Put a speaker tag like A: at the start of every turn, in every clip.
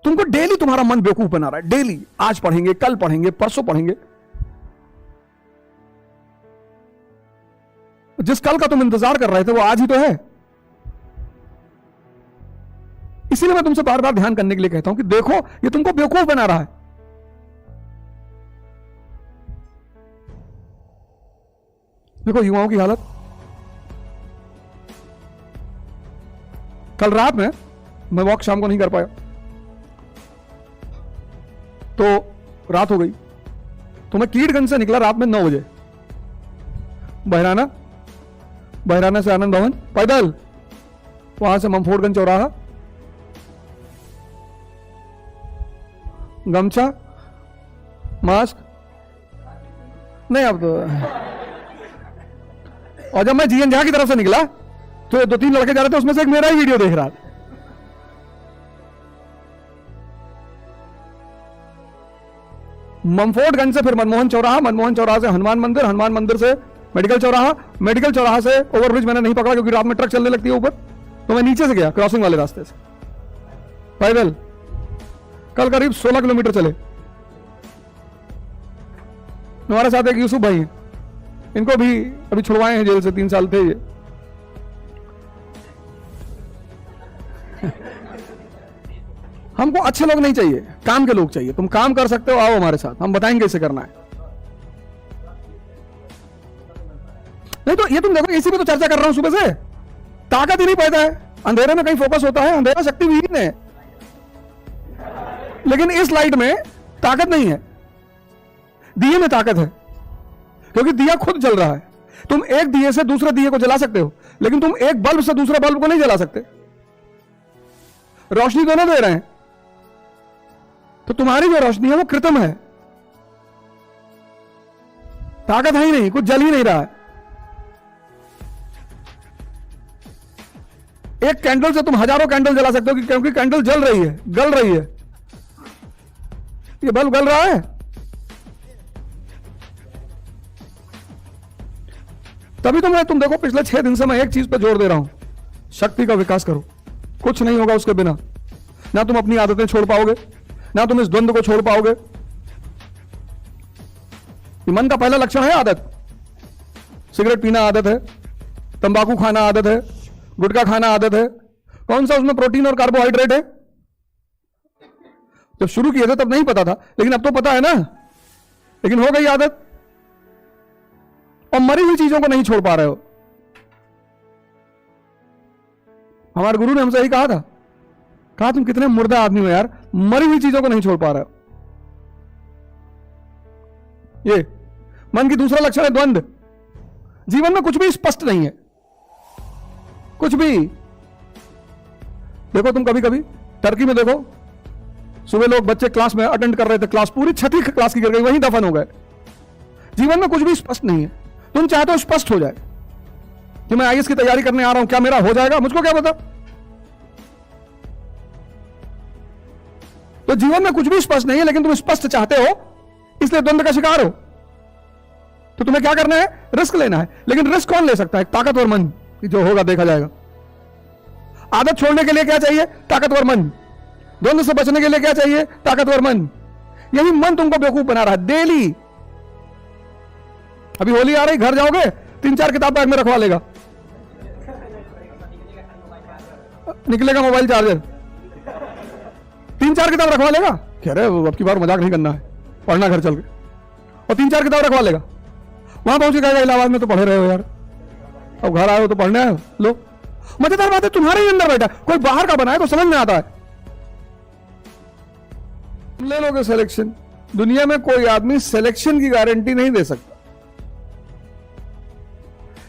A: तुमको डेली तुम्हारा मन बेवकूफ बना रहा है, डेली आज पढ़ेंगे, कल पढ़ेंगे, परसों पढ़ेंगे। जिस कल का तुम इंतजार कर रहे थे वो आज ही तो है। इसीलिए मैं तुमसे बार बार ध्यान करने के लिए कहता हूं कि देखो ये तुमको बेवकूफ बना रहा है। देखो युवाओं की हालत। कल रात में मैं वॉक शाम को नहीं कर पाया, तो रात हो गई, तो मैं कीटगंज से निकला रात में 9 बजे, बहराना से आनंद भवन पैदल, वहां से ममफोर्डगंज चौराहा, गमछा, मास्क नहीं अब तो। और जब मैं जीएन झा की तरफ से निकला तो 2-3 लड़के जा रहे थे, उसमें से एक मेरा ही वीडियो देख रहा था। ममफोर्डगंज से फिर मनमोहन चौराहा से हनुमान मंदिर से मेडिकल चौराहा से ओवरब्रिज मैंने नहीं पकड़ा क्योंकि रात में ट्रक चलने लगती है ऊपर, तो मैं नीचे से गया क्रॉसिंग वाले रास्ते से पैदल। कल करीब 16 किलोमीटर चले। हमारे साथ एक यूसुफ भाई हैं, इनको भी अभी छुड़वाए हैं जेल से, 3 साल थे ये। हमको अच्छे लोग नहीं चाहिए, काम के लोग चाहिए। तुम काम कर सकते हो, आओ हमारे साथ, हम बताएंगे कैसे करना है। नहीं तो ये तुम देखो, इसी पे तो चर्चा कर रहा हूं सुबह से। ताकत ही नहीं पैदा है, अंधेरे में कहीं फोकस होता है, अंधेरा शक्ति विहीन है, लेकिन इस लाइट में ताकत नहीं है। दिए में ताकत है क्योंकि दिया खुद जल रहा है। तुम एक दिए से दूसरे दिए को जला सकते हो, लेकिन तुम एक बल्ब से दूसरे बल्ब को नहीं जला सकते। रोशनी दोनों दे रहे हैं, तो तुम्हारी जो रोशनी है वो कृत्रिम है, ताकत है ही नहीं, कुछ जल ही नहीं रहा है। एक कैंडल से तुम हजारों कैंडल जला सकते हो क्योंकि कैंडल जल रही है, गल रही है। ये बल्ब गल रहा है। तभी तो तुम देखो पिछले 6 दिन से मैं एक चीज पे जोर दे रहा हूं, शक्ति का विकास करो। कुछ नहीं होगा उसके बिना। ना तुम अपनी आदतें छोड़ पाओगे, ना तुम इस द्वंद्व को छोड़ पाओगे। मन का पहला लक्षण है आदत। सिगरेट पीना आदत है, तंबाकू खाना आदत है, गुटखा खाना आदत है। कौन सा उसमें प्रोटीन और कार्बोहाइड्रेट है? जब शुरू किए थे तब नहीं पता था, लेकिन अब तो पता है ना, लेकिन हो गई आदत। और मरी हुई चीजों को नहीं छोड़ पा रहे हो। हमारे गुरु ने हमसे यही कहा था, कहा तुम कितने मुर्दा आदमी हो यार, मरी हुई चीजों को नहीं छोड़ पा रहे हो। ये मन की दूसरा लक्षण है द्वंद्व। जीवन में कुछ भी स्पष्ट नहीं है, कुछ भी। देखो तुम कभी कभी टर्की में देखो, सुबह लोग बच्चे क्लास में अटेंड कर रहे थे, क्लास पूरी छठी क्लास की गिर गई, वहीं दफन हो गए। जीवन में कुछ भी स्पष्ट नहीं है। तुम चाहते हो स्पष्ट हो जाए कि मैं आईएएस की तैयारी करने आ रहा हूं, क्या मेरा हो जाएगा? मुझको क्या पता। तो जीवन में कुछ भी स्पष्ट नहीं है, लेकिन तुम स्पष्ट चाहते हो, इसलिए द्वंद्व का शिकार हो। तो तुम्हें क्या करना है? रिस्क लेना है। लेकिन रिस्क कौन ले सकता है? ताकतवर मन, कि जो होगा देखा जाएगा। आदत छोड़ने के लिए क्या चाहिए? ताकतवर मन। द्वंद्व से बचने के लिए क्या चाहिए? ताकतवर मन। यही मन तुमको बेवकूफ बना रहा है डेली। अभी होली आ रही, घर जाओगे 3-4 किताब बैग में रखवा लेगा, निकलेगा मोबाइल चार्जर, 3-4 किताब रखवा लेगा। कह रहे अब की बार मजाक नहीं करना है, पढ़ना घर चल के, और 3-4 किताब रखवा लेगा। वहां पहुंच के कहेगा इलाहाबाद में तो पढ़े रहे हो यार, अब घर आए हो तो पढ़ने आए हो। लो, मजेदार बात है तुम्हारे ही अंदर बैठा, कोई बाहर का बनाए तो समझ में आता है। तुम ले लोगे सिलेक्शन। दुनिया में कोई आदमी सिलेक्शन की गारंटी नहीं दे सकता।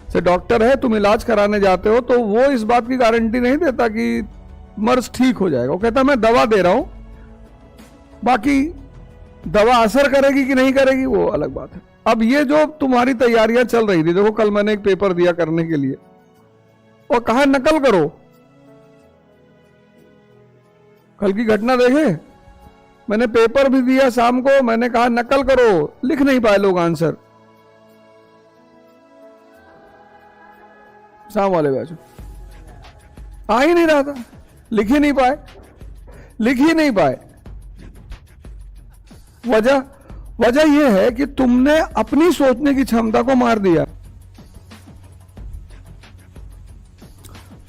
A: से डॉक्टर है, तुम इलाज कराने जाते हो तो वो इस बात की गारंटी नहीं देता कि मर्ज ठीक हो जाएगा। वो कहता मैं दवा दे रहा हूं, बाकी दवा असर करेगी कि नहीं करेगी वो अलग बात है। अब ये जो तुम्हारी तैयारियां चल रही थी, देखो कल मैंने एक पेपर दिया करने के लिए और कहा नकल करो। कल की घटना देखे, मैंने पेपर भी दिया शाम को, मैंने कहा नकल करो, लिख नहीं पाए लोग आंसर। शाम वाले बैच आ ही नहीं रहा था, लिख ही नहीं पाए। लिख ही नहीं पाए। वजह यह है कि तुमने अपनी सोचने की क्षमता को मार दिया।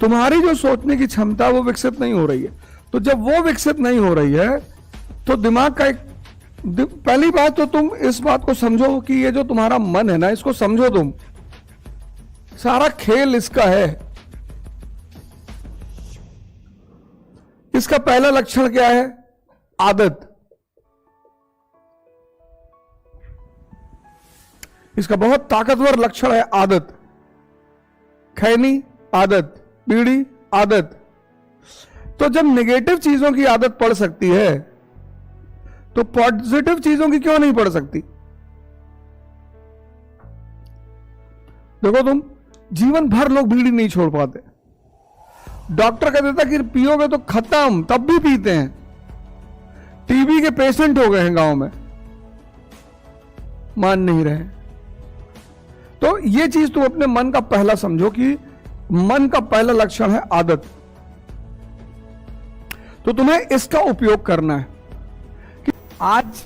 A: तुम्हारी जो सोचने की क्षमता वो विकसित नहीं हो रही है। तो जब वो विकसित नहीं हो रही है तो दिमाग का पहली बात तो तुम इस बात को समझो कि ये जो तुम्हारा मन है ना, इसको समझो तुम, सारा खेल इसका है। इसका पहला लक्षण क्या है? आदत। इसका बहुत ताकतवर लक्षण है आदत। खैनी आदत, बीड़ी आदत। तो जब नेगेटिव चीजों की आदत पड़ सकती है तो पॉजिटिव चीजों की क्यों नहीं पड़ सकती? देखो तुम, जीवन भर लोग बीड़ी नहीं छोड़ पाते। डॉक्टर कह देता कि पियोगे तो खत्म, तब भी पीते हैं। टीबी के पेशेंट हो गए हैं गांव में, मान नहीं रहे। तो ये चीज तुम अपने मन का पहला समझो कि मन का पहला लक्षण है आदत। तो तुम्हें इसका उपयोग करना है कि आज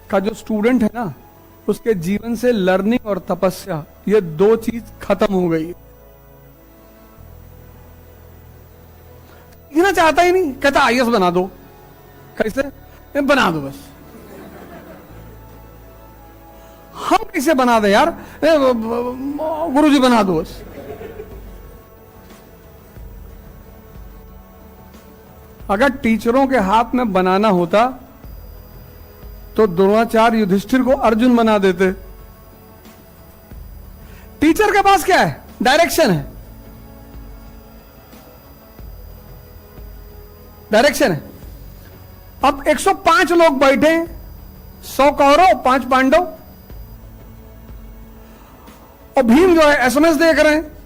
A: का जो स्टूडेंट है ना, उसके जीवन से लर्निंग और तपस्या, ये दो चीज खत्म हो गई। सीखना चाहता ही नहीं, कहता आईएएस बना दो। कैसे बना दो? बस हम कैसे बना दे यार? गुरुजी बना दो बस। अगर टीचरों के हाथ में बनाना होता तो द्रोणाचार्य युधिष्ठिर को अर्जुन बना देते। टीचर के पास क्या है? डायरेक्शन है। डायरेक्शन है। अब 105 लोग बैठे, 100 कौरव 5 पांडव, और भीम जो है एसएमएस देख रहे हैं।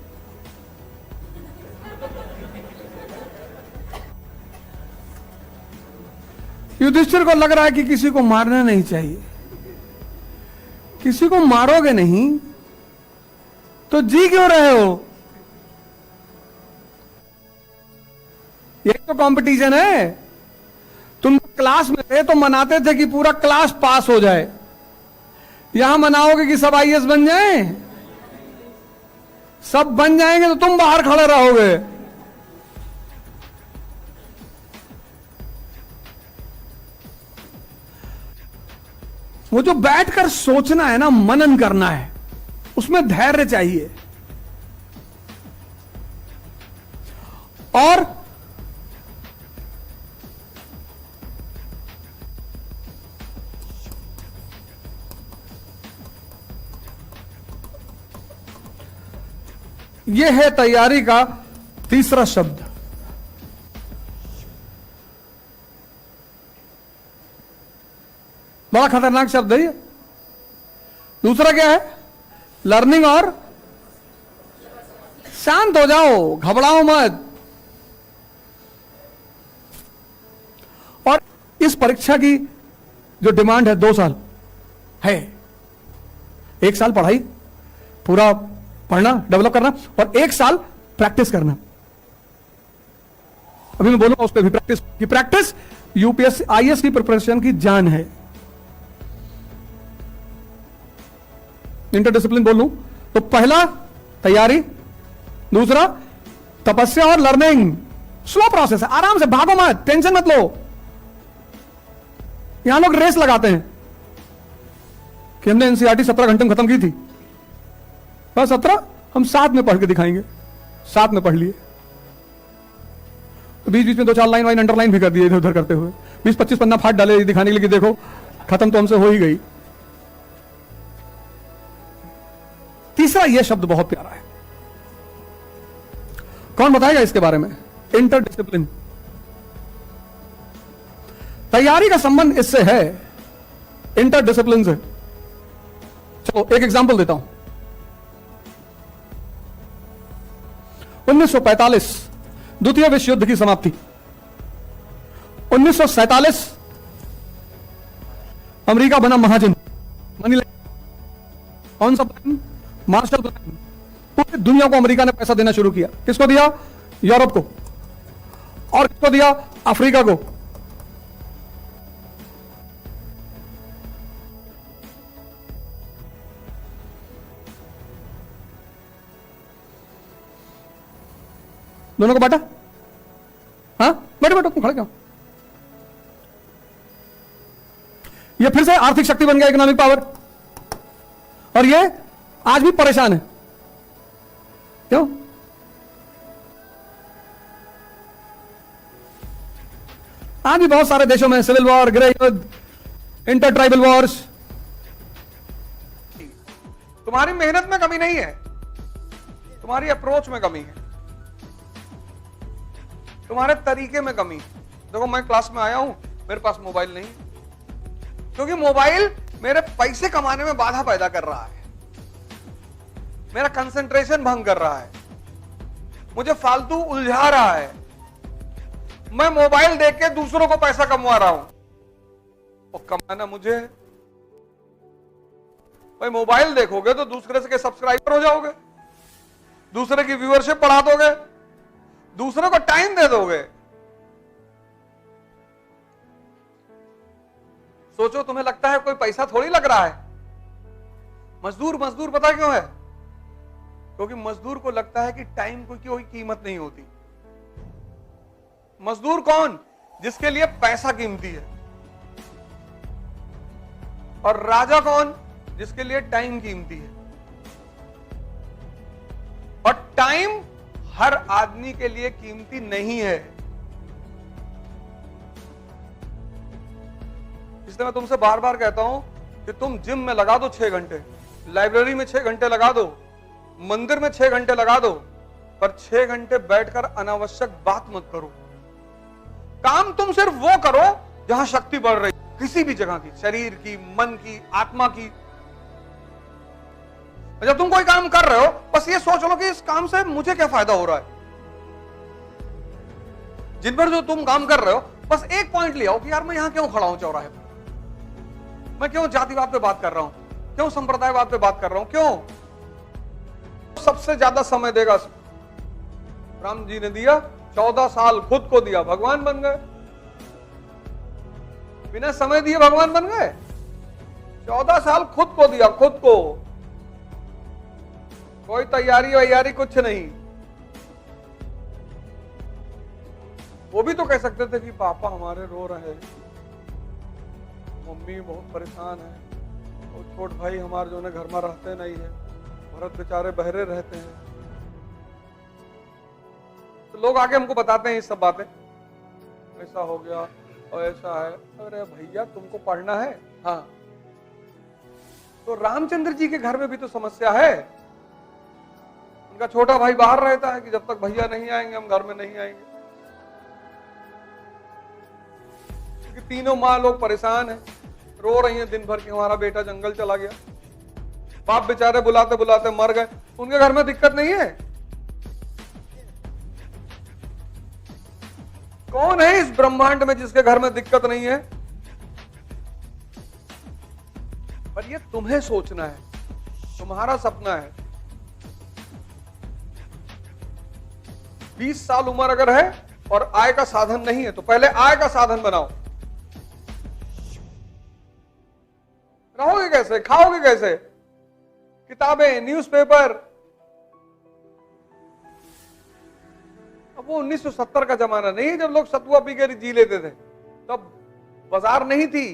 A: युधिष्ठिर को लग रहा है कि किसी को मारना नहीं चाहिए। किसी को मारोगे नहीं तो जी क्यों रहे हो? ये तो कंपटीशन है। तुम क्लास में थे तो मनाते थे कि पूरा क्लास पास हो जाए। यहां मनाओगे कि सब आईएएस बन जाएं? सब बन जाएंगे तो तुम बाहर खड़े रहोगे। वो जो बैठकर सोचना है ना, मनन करना है, उसमें धैर्य चाहिए। और यह है तैयारी का तीसरा शब्द। बड़ा खतरनाक शब्द है ये। दूसरा क्या है? लर्निंग और शांत हो जाओ, घबराओ मत। और इस परीक्षा की जो डिमांड है 2 साल है। 1 साल पढ़ाई पूरा पढ़ना, डेवलप करना, और 1 साल प्रैक्टिस करना। अभी मैं बोलूंगा उस पर भी प्रैक्टिस की। प्रैक्टिस यूपीएससी आईएएस की प्रिपरेशन की जान है। इंटरडिसिप्लिन बोल लूं तो पहला तैयारी, दूसरा तपस्या और लर्निंग। स्लो प्रोसेस है, आराम से, भागो मत, टेंशन मत लो। यहां लोग रेस लगाते हैं कि हमने एनसीईआरटी 17 घंटे में खत्म की थी। बस 17 हम 7 में पढ़ के दिखाएंगे। 7 में पढ़ लिए, तो बीच बीच में 2-4 लाइन वाइन अंडरलाइन भी कर दिए इधर उधर करते हुए। 20-25 पन्ना फाड़ डाले दिखाने के लिए कि देखो खत्म तो हमसे हो ही गई। तीसरा यह शब्द बहुत प्यारा है। कौन बताएगा इसके बारे में? इंटरडिसिप्लिन। तैयारी का संबंध इससे है, इंटरडिसिप्लिन से। चलो एक एग्जांपल देता हूं। 1945 द्वितीय विश्व युद्ध की समाप्ति। 1947 अमेरिका बना महाजन, मनी लॉन्ड्रिंग। कौन सा प्लान? Marshall plan. पूरी दुनिया को अमेरिका ने पैसा देना शुरू किया। किसको दिया? यूरोप को। और किसको दिया? अफ्रीका को।
B: दोनों को बांटा? हाँ, बैठो बैठो, तुम खड़े क्यों? ये फिर से आर्थिक शक्ति बन गया, इकोनॉमिक पावर, और ये आज भी परेशान है। क्यों? आज भी बहुत सारे देशों में सिविल वॉर, गृह युद्ध, इंटर ट्राइबल वॉर्स।
A: तुम्हारी मेहनत में कमी नहीं है, तुम्हारी अप्रोच में कमी है, तुम्हारे तरीके में कमी है। देखो मैं क्लास में आया हूं, मेरे पास मोबाइल नहीं, क्योंकि मोबाइल मेरे पैसे कमाने में बाधा पैदा कर रहा है, मेरा कंसंट्रेशन भंग कर रहा है, मुझे फालतू उलझा रहा है। मैं मोबाइल देख के दूसरों को पैसा कमवा रहा हूं, और कमाना मुझे है। भाई मोबाइल देखोगे तो दूसरे से के सब्सक्राइबर हो जाओगे, दूसरे की व्यूअरशिप बढ़ा दोगे, दूसरे को टाइम दे दोगे। सोचो, तुम्हें लगता है कोई पैसा थोड़ी लग रहा है। मजदूर मजदूर पता क्यों है? क्योंकि मजदूर को लगता है कि टाइम की कोई कीमत नहीं होती। मजदूर कौन? जिसके लिए पैसा कीमती है। और राजा कौन? जिसके लिए टाइम कीमती है। और टाइम हर आदमी के लिए कीमती नहीं है। इसलिए मैं तुमसे बार बार कहता हूं कि तुम जिम में लगा दो 6 घंटे, लाइब्रेरी में 6 घंटे लगा दो, मंदिर में 6 घंटे लगा दो, पर 6 घंटे बैठकर अनावश्यक बात मत करो। काम तुम सिर्फ वो करो जहां शक्ति बढ़ रही, किसी भी जगह की, शरीर की, मन की, आत्मा की। जब तुम कोई काम कर रहे हो, बस ये सोच लो कि इस काम से मुझे क्या फायदा हो रहा है। जिन पर जो तुम काम कर रहे हो, बस एक पॉइंट ले आओ कि यार मैं यहां क्यों खड़ा हूं चौराहे पर, मैं क्यों जातिवाद पे बात कर रहा हूं, क्यों संप्रदायवाद पे बात कर रहा हूं, क्यों। सबसे ज्यादा समय देगा राम जी ने दिया, 14 साल खुद को दिया, भगवान बन गए। बिना समय दिए भगवान बन गए। 14 साल खुद को दिया, खुद को, कोई तैयारी वैयारी कुछ नहीं। वो भी तो कह सकते थे कि पापा हमारे रो रहे हैं, मम्मी बहुत परेशान है, और छोट भाई हमारे जो घर में रहते नहीं है, भरत बेचारे बहरे रहते हैं। तो लोग आके हमको बताते हैं ये सब बातें, ऐसा हो गया और ऐसा है। अरे भैया तुमको पढ़ना है, हाँ, तो रामचंद्र जी के घर में भी तो समस्या है। उनका छोटा भाई बाहर रहता है कि जब तक भैया नहीं आएंगे हम घर में नहीं आएंगे, क्योंकि तीनों माँ लोग परेशान हैं, रो रही हैं दिन भर कि हमारा बेटा जंगल चला गया। बाप बेचारे बुलाते बुलाते मर गए, उनके घर में दिक्कत नहीं है। कौन है इस ब्रह्मांड में जिसके घर में दिक्कत नहीं है? पर ये तुम्हें सोचना है, तुम्हारा सपना है। 20 साल उम्र अगर है और आय का साधन नहीं है, तो पहले आय का साधन बनाओ। रहोगे कैसे, खाओगे कैसे? किताबें, न्यूज़पेपर। अब वो 1970 का जमाना नहीं है जब लोग सतुआ पी कर जी लेते थे, तब बाजार नहीं थी।